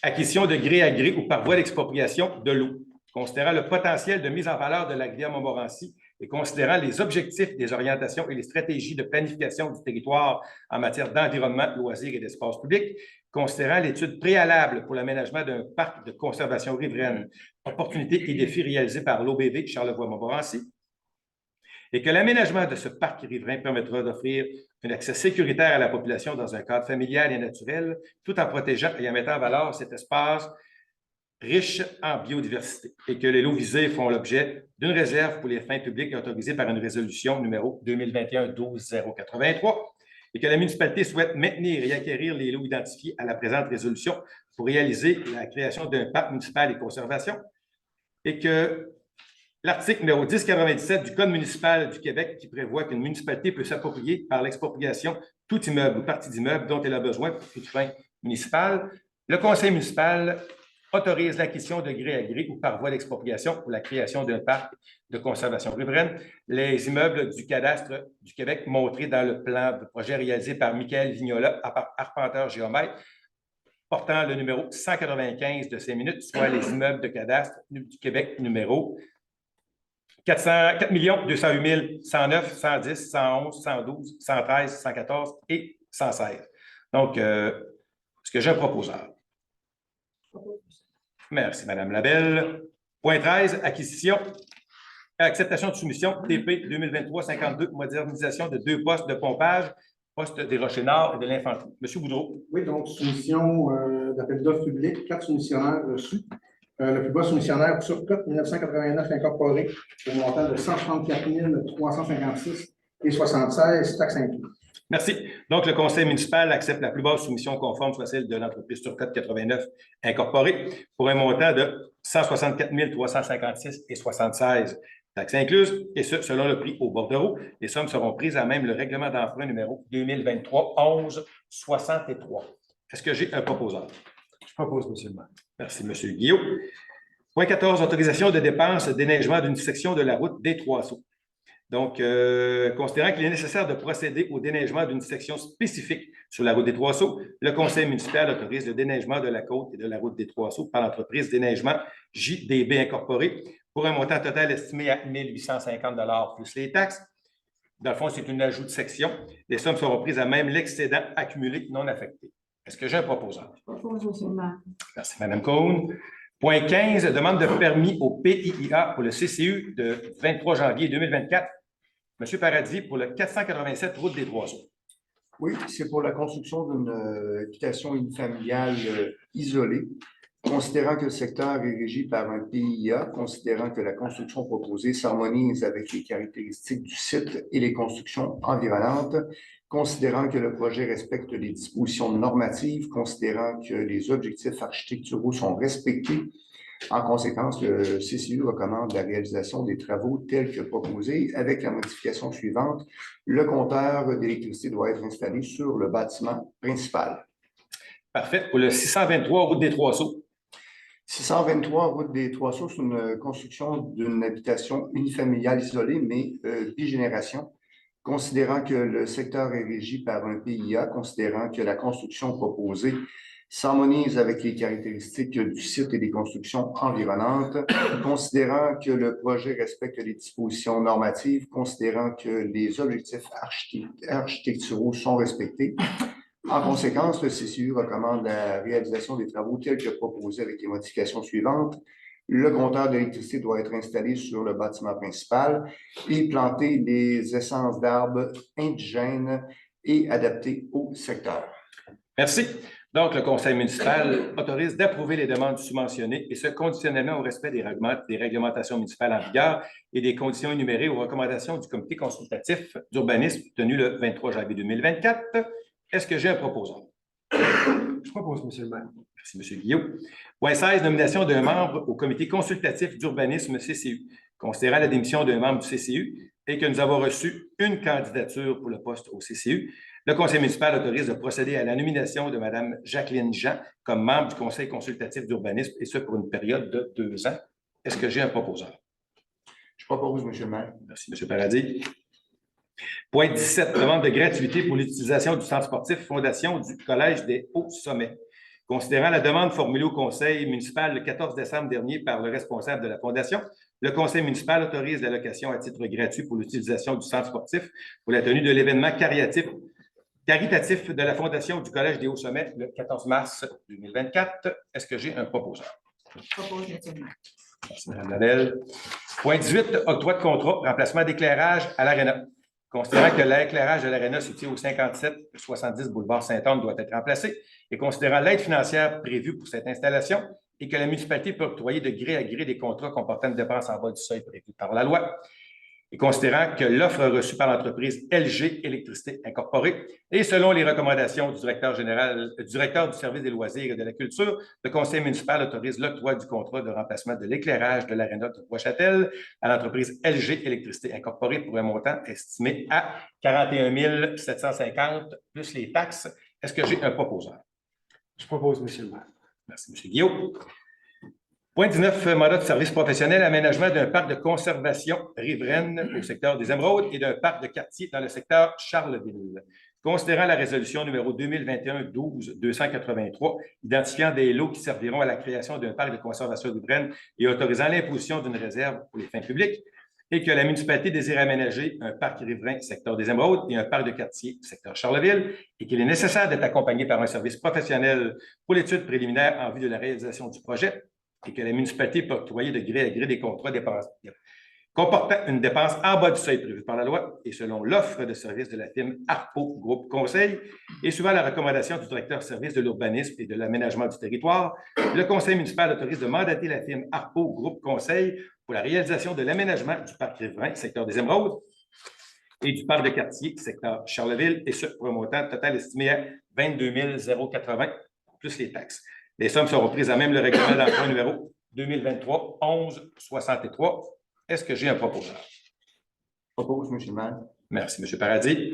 acquisition de gré à gré ou par voie d'expropriation de l'eau. Considérant le potentiel de mise en valeur de la rivière Montmorency et considérant les objectifs des orientations et les stratégies de planification du territoire en matière d'environnement, loisirs et d'espace public, considérant l'étude préalable pour l'aménagement d'un parc de conservation riveraine, opportunités et défis réalisés par l'OBV Charlevoix-Montmorency, et que l'aménagement de ce parc riverain permettra d'offrir un accès sécuritaire à la population dans un cadre familial et naturel, tout en protégeant et en mettant en valeur cet espace riche en biodiversité, et que les lots visés font l'objet d'une réserve pour les fins publiques autorisée par une résolution numéro 2021-12-083, et que la municipalité souhaite maintenir et acquérir les lots identifiés à la présente résolution pour réaliser la création d'un parc municipal et conservation, et que l'article numéro 1097 du Code municipal du Québec qui prévoit qu'une municipalité peut s'approprier par l'expropriation tout immeuble ou partie d'immeuble dont elle a besoin pour toute fin municipale, le conseil municipal autorise l'acquisition de gré à gré ou par voie d'expropriation pour la création d'un parc de conservation riveraine. Les immeubles du cadastre du Québec montrés dans le plan de projet réalisé par Michael Vignola, arpenteur géomètre, portant le numéro 195 de 5 minutes, soit les immeubles de cadastre du Québec numéro 4 208 109, 110, 111, 112, 113, 114 et 116. Donc, est-ce que j'ai un proposeur? Merci, Mme Labelle. Point 13, acceptation de soumission TP 2023-52, modernisation de 2 postes de pompage, poste des Rochers-Nord et de l'Infanterie. M. Boudreau. Oui, donc soumission d'appel d'offres public, 4 soumissionnaires reçus. Le plus bas soumissionnaire sur cote 1989 incorporé pour un montant de 134 356 et 76 taxes incluses. Merci. Donc, le conseil municipal accepte la plus basse soumission conforme, soit celle de l'entreprise Turcotte 89 incorporée, pour un montant de 164 356 et 76 taxes incluses, et ce, selon le prix au bordereau. Les sommes seront prises à même le règlement d'emprunt numéro 2023-11-63. Est-ce que j'ai un proposeur? Je propose, M. le maire. Merci, M. Guillaume. Point 14, autorisation de dépenses déneigement d'une section de la route des Trois-Sceaux. Donc, considérant qu'il est nécessaire de procéder au déneigement d'une section spécifique sur la route des Trois-Sceaux, le conseil municipal autorise le déneigement de la côte et de la route des Trois-Sceaux par l'entreprise Déneigement JDB Incorporée pour un montant total estimé à 1 850 $ plus les taxes. Dans le fond, c'est un ajout de section. Les sommes seront prises à même l'excédent accumulé non affecté. Est-ce que j'ai un proposeur? Je propose, M. le maire. Merci, Mme Cohn. Point 15, demande de permis au PIIA pour le CCU de 23 janvier 2024. M. Paradis, pour le 487 route des Trois-Sceaux. Oui, c'est pour la construction d'une habitation unifamiliale isolée. Considérant que le secteur est régi par un PIA, considérant que la construction proposée s'harmonise avec les caractéristiques du site et les constructions environnantes, considérant que le projet respecte les dispositions normatives, considérant que les objectifs architecturaux sont respectés. En conséquence, le CCU recommande la réalisation des travaux tels que proposés avec la modification suivante. Le compteur d'électricité doit être installé sur le bâtiment principal. Parfait. Pour le 623 route des Trois-Sceaux. 623 route des Trois-Sceaux, c'est une construction d'une habitation unifamiliale isolée, mais bigénération. Considérant que le secteur est régi par un PIA, considérant que la construction proposée s'harmonise avec les caractéristiques du site et des constructions environnantes, considérant que le projet respecte les dispositions normatives, considérant que les objectifs architecturaux sont respectés. En conséquence, le CCU recommande la réalisation des travaux tels que proposés avec les modifications suivantes. Le compteur d'électricité doit être installé sur le bâtiment principal et planter des essences d'arbres indigènes et adaptés au secteur. Merci. Donc, le conseil municipal autorise d'approuver les demandes subventionnées et ce conditionnellement au respect des réglementations municipales en vigueur et des conditions énumérées aux recommandations du comité consultatif d'urbanisme tenu le 23 janvier 2024. Est-ce que j'ai un proposeur? Je propose, M. le maire. Merci, M. Guillaume. Point 16, nomination d'un membre au comité consultatif d'urbanisme CCU. Considérant la démission d'un membre du CCU et que nous avons reçu une candidature pour le poste au CCU, le conseil municipal autorise de procéder à la nomination de Mme Jacqueline Jean comme membre du conseil consultatif d'urbanisme et ce pour une période de 2 ans. Est-ce que j'ai un proposeur? Je propose, M. le maire. Merci, M. Paradis. Point 17, demande de gratuité pour l'utilisation du centre sportif Fondation du Collège des Hauts-Sommets. Considérant la demande formulée au conseil municipal le 14 décembre dernier par le responsable de la Fondation, le conseil municipal autorise l'allocation à titre gratuit pour l'utilisation du centre sportif pour la tenue de l'événement caritatif de la Fondation du Collège des Hauts-Sommets le 14 mars 2024. Est-ce que j'ai un proposeur? Je propose, M. le maire. Merci, Mme Ladelle. Point 18, octroi de contrat, remplacement d'éclairage à l'Arena. Considérant que l'éclairage de l'Arena situé au 57-70 boulevard Saint-Anne doit être remplacé et considérant l'aide financière prévue pour cette installation et que la municipalité peut octroyer de gré à gré des contrats comportant une dépense en bas du seuil prévu par la loi, et considérant que l'offre reçue par l'entreprise LG Électricité Incorporée et selon les recommandations du directeur du service des loisirs et de la culture, le conseil municipal autorise l'octroi du contrat de remplacement de l'éclairage de l'Aréna de Bois-Châtel à l'entreprise LG Électricité Incorporée pour un montant estimé à 41 750 plus les taxes. Est-ce que j'ai un proposeur? Je propose, M. le maire. Merci, M. Guillaume. Point 19, mandat de service professionnel, aménagement d'un parc de conservation riveraine au secteur des Émeraudes et d'un parc de quartier dans le secteur Charleville. Considérant la résolution numéro 2021-12-283, identifiant des lots qui serviront à la création d'un parc de conservation riveraine et autorisant l'imposition d'une réserve pour les fins publiques, et que la municipalité désire aménager un parc riverain secteur des Émeraudes et un parc de quartier secteur Charleville, et qu'il est nécessaire d'être accompagné par un service professionnel pour l'étude préliminaire en vue de la réalisation du projet, et que la municipalité peut octroyer de gré à gré des contrats comportant une dépense en bas du seuil prévu par la loi et selon l'offre de service de la firme Arpo Groupe Conseil et suivant la recommandation du directeur service de l'urbanisme et de l'aménagement du territoire, le conseil municipal autorise de mandater la firme Arpo Groupe Conseil pour la réalisation de l'aménagement du parc riverain secteur des Émeraudes et du parc de quartier secteur Charleville, et ce pour un montant total estimé à 22 080 plus les taxes. Les sommes seront prises à même le règlement d'emprunt numéro 2023-11-63. Est-ce que j'ai un proposeur? Propose, M. le maire. Merci, M. Paradis.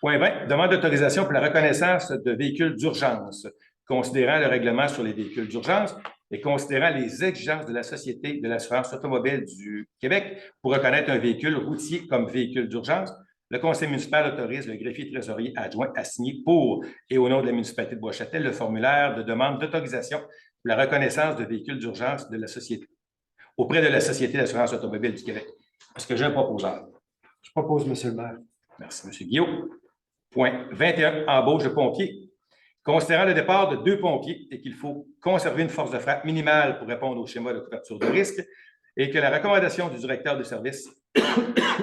Point 20, demande d'autorisation pour la reconnaissance de véhicules d'urgence, considérant le règlement sur les véhicules d'urgence et considérant les exigences de la Société de l'assurance automobile du Québec pour reconnaître un véhicule routier comme véhicule d'urgence. Le conseil municipal autorise le greffier trésorier adjoint à signer pour et au nom de la municipalité de Bois-Châtel le formulaire de demande d'autorisation pour la reconnaissance de véhicules d'urgence de la Société auprès de la Société d'assurance automobile du Québec. Est-ce que j'ai un proposeur? Je propose, M. le maire. Merci, M. Guillaume. Point 21, embauche de pompiers. Considérant le départ de 2 pompiers et qu'il faut conserver une force de frappe minimale pour répondre au schéma de couverture de risque et que la recommandation du directeur de service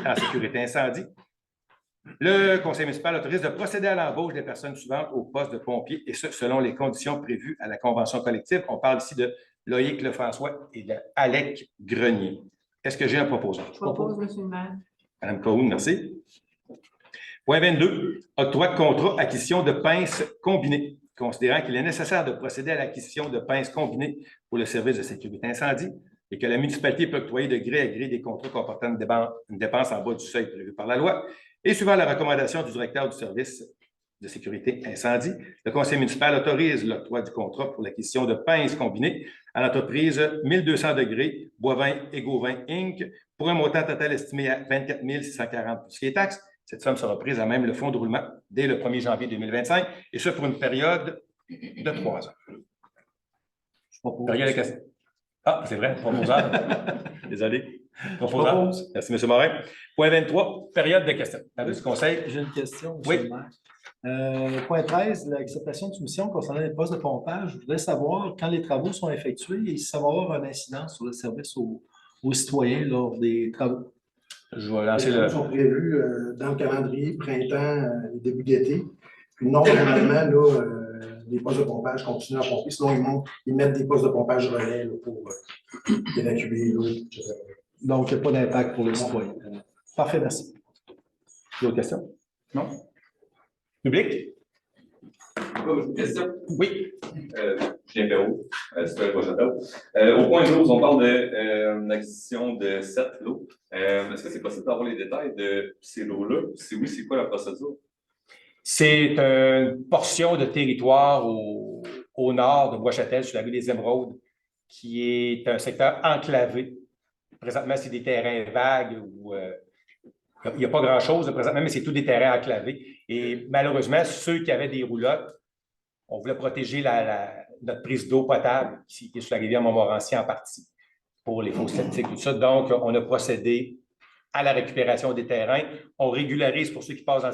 en sécurité incendie, le conseil municipal autorise de procéder à l'embauche des personnes suivantes au poste de pompier et ce, selon les conditions prévues à la convention collective. On parle ici de Loïc Lefrançois et de Alec Grenier. Est-ce que j'ai un proposeur? Je propose, M. le maire. Mme Cahoun, merci. Point 22, octroi de contrat acquisition de pinces combinées. Considérant qu'il est nécessaire de procéder à l'acquisition de pinces combinées pour le service de sécurité incendie et que la municipalité peut octroyer de gré à gré des contrats comportant une dépense en bas du seuil prévu par la loi et suivant la recommandation du directeur du service de sécurité incendie, le conseil municipal autorise l'octroi du contrat pour l'acquisition de pinces combinées à l'entreprise 1200 degrés Boivin et Gauvin Inc. pour un montant total estimé à 24 640 plus les taxes. Cette somme sera prise à même le fonds de roulement dès le 1er janvier 2025, et ce pour une période de 3 ans. Période de question. Ah, c'est vrai, proposeur. Désolé. Proposeur. Merci, M. Morin. Point 23, période de questions. Du conseil. J'ai une question, M. Oui. le maire. Point 13, l'acceptation de soumission concernant les postes de pompage. Je voudrais savoir, quand les travaux sont effectués, et si ça va avoir un incident sur le service aux citoyens lors des travaux. Je vais lancer Les le... travaux sont prévus dans le calendrier, printemps, début d'été. Puis normalement, là, les postes de pompage continuent à pomper. Sinon, ils mettent des postes de pompage relais là, pour évacuer l'eau. Donc, il n'y a pas d'impact pour les citoyens. Parfait, merci. D'autres questions? Non? Public? Une question? Oui. Julien Perrault, citoyen Bois-Châtel. Au point 12, on parle d'une acquisition de 7 lots. Est-ce que c'est possible d'avoir les détails de ces lots-là? Si oui, c'est quoi la procédure? C'est une portion de territoire au nord de Bois-Châtel, sur la rue des Émeraudes, qui est un secteur enclavé. Présentement, c'est des terrains vagues où il n'y a pas grand-chose présentement, mais c'est tous des terrains enclavés. Et malheureusement, ceux qui avaient des roulottes, on voulait protéger notre prise d'eau potable qui est sur la rivière Montmorency en partie pour les fosses septiques, tout ça. Donc, on a procédé à la récupération des terrains. On régularise pour ceux qui passent dans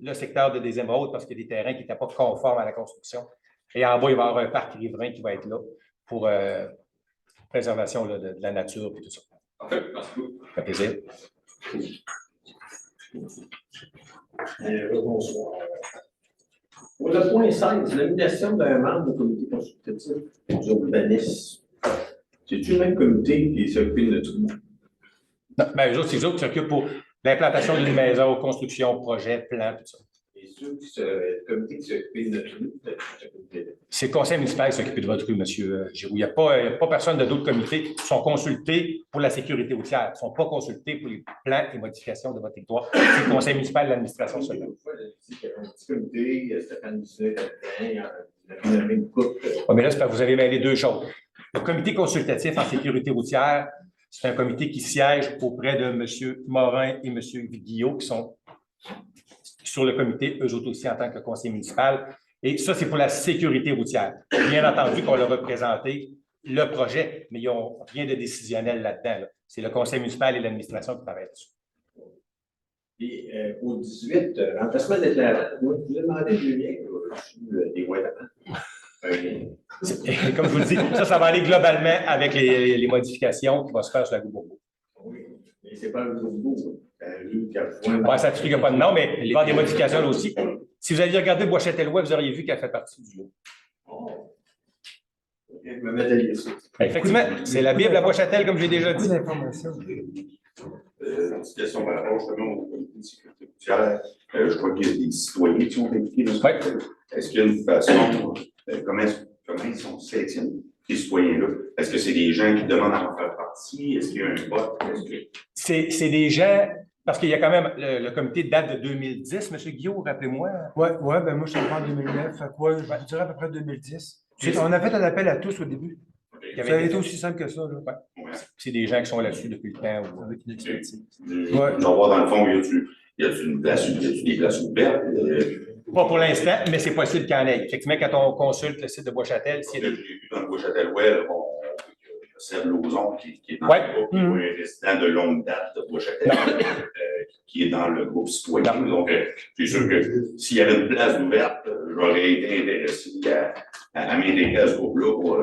le secteur des Émeraudes parce qu'il y a des terrains qui n'étaient pas conformes à la construction. Et en bas, il va y avoir un parc riverain qui va être là pour préservation là, de la nature et tout ça. Parfait, merci beaucoup. Ça fait plaisir. Bonsoir. Pour le point 16, nomination d'un membre du comité consultatif d'urbanisme. C'est-tu le même comité qui s'occupe de tout? Non, bien, eux autres, c'est eux autres qui s'occupent pour l'implantation d'une maison, construction, projet, plan, tout ça. Et le comité qui s'occupe de tout? C'est le conseil municipal qui s'occupe de votre rue, M. Giroux. Il n'y a pas personne de d'autres comités qui sont consultés pour la sécurité routière. Ils ne sont pas consultés pour les plans et modifications de votre territoire. C'est le conseil municipal de l'administration seulement. Il y a un petit comité, Stéphane Dusset, il y a une couple. Oui, mais là, c'est parce que vous avez mêlé deux choses. Le comité consultatif en sécurité routière, c'est un comité qui siège auprès de M. Morin et M. Guillot, qui sont sur le comité, eux autres aussi en tant que conseiller municipal. Et ça, c'est pour la sécurité routière. Bien entendu qu'on leur a présenté le projet, mais ils n'ont rien de décisionnel là-dedans. Là. C'est le conseil municipal et l'administration qui travaillent dessus. Et au 18, remplacement déclarant, moi, je vous ai demandé du lien des voies d'avant. Comme je vous le dis, ça va aller globalement avec les modifications qui vont se faire sur la rue Bourbeau. Oui, mais ce n'est pas un gros bout. Ça ne qu'il n'y a pas de nom, mais il va y avoir des modifications là aussi. Si vous aviez regardé Bois-Châtelois, vous auriez vu qu'elle fait partie du lot. Oh. Je me mets à lire ça. Effectivement, c'est la Bible à Bois-Châtel, comme j'ai déjà dit. Une petite question par rapport justement au comité de sécurité routière. Je crois qu'il y a des citoyens qui sont impliqués dans ce. Est-ce qu'il y a une façon, comment ils sont sélectionnés? ces citoyens-là? Est-ce que c'est des gens qui demandent à en faire partie? Est-ce qu'il y a un vote? C'est des gens, parce qu'il y a quand même, le comité date de 2010, M. Guillaume, rappelez-moi. Ouais, ben moi, je suis en 2009. Fait quoi, je vous dirais à peu près 2010. On a fait un appel à tous au début. Ça a été aussi simple que ça. Là. Ouais. C'est des gens qui sont là-dessus depuis le temps. Avec une expertise. Je vais voir dans le fond, y a-t-il des places ouvertes? Pas pour l'instant, mais c'est possible qu'il y en ait. Effectivement, quand on consulte le site de Bois-Châtel, s'il y a des... J'ai vu dans le Bois-Châtel-Ouest, Seb Lauzon, qui est dans Ouais. le groupe, qui est un résident de longue date de Bois-Châtel, qui est dans le groupe citoyen. Donc, c'est sûr que s'il y avait une place ouverte, j'aurais été intéressé à m'intégrer à ce groupe-là pour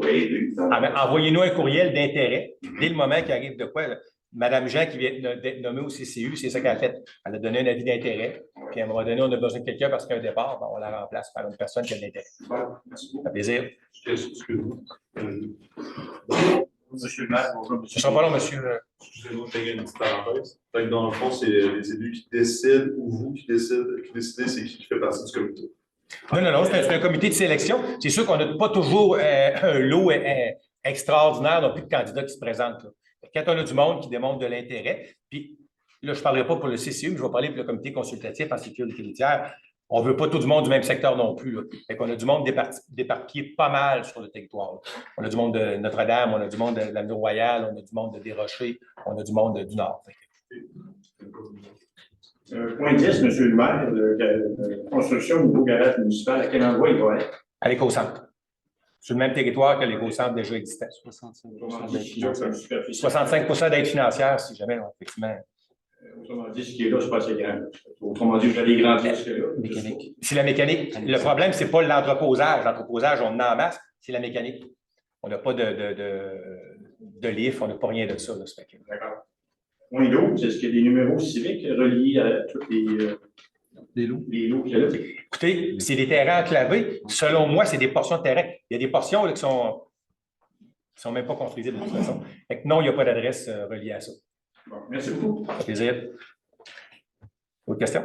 aider. Envoyez-nous un courriel d'intérêt dès le moment qu'il arrive de quoi. Là. Madame Jean, qui vient d'être nommée au CCU, c'est ça qu'elle a fait. Elle a donné un avis d'intérêt. Puis à un moment donné, on a besoin de quelqu'un parce qu'il y a un départ, ben, on la remplace par une personne qui a de l'intérêt. Ça fait plaisir. Excusez-moi. Monsieur le maire, bonjour. Ce ne sera pas long, monsieur. Excusez-moi de faire une petite parenthèse. Fait que dans le fond, c'est les élus qui décident ou vous qui décidez c'est qui fait partie du comité. Non, c'est un comité de sélection. C'est sûr qu'on n'a pas toujours un lot extraordinaire non plus de candidats qui se présentent. Là. Quand on a du monde qui démontre de l'intérêt, puis là, je ne parlerai pas pour le CCU, mais je vais parler pour le comité consultatif en sécurité routière. On ne veut pas tout du monde du même secteur non plus. Là. Fait qu'on a du monde déparpillé pas mal sur le territoire. Là. On a du monde de Notre-Dame, on a du monde de la Royale, on a du monde de Desrochers, on a du monde du Nord. Point 10, M. le maire, construction au nouveau garage municipal, à quel endroit il va être? À l'éco-centre. Sur le même territoire que l'éco-centre déjà existant. 65 d'aide financière, si jamais, effectivement. Autrement dit, ce qui est là, c'est pas assez grand. Autrement dit, vous allez grandir ce là. Mécanique. C'est la mécanique. Le problème, c'est pas l'entreposage. L'entreposage, on en a en masse, c'est la mécanique. On n'a pas de lift, on n'a pas rien de ça. D'accord. Point 12, est-ce qu'il y a des numéros civiques reliés à tous les lots qu'il y a là? Écoutez, c'est des terrains enclavés. Selon moi, c'est des portions de terrain. Il y a des portions là, qui sont même pas construisibles de toute façon. Fait que non, il n'y a pas d'adresse reliée à ça. Bon, merci beaucoup. Ça fait plaisir. Autre question?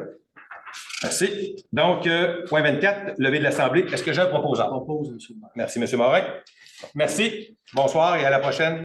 Merci. Donc, point 24, levée de l'Assemblée. Est-ce que j'ai un proposant? Je propose, M. le maire. Merci, M. Morin. Merci. Bonsoir et à la prochaine.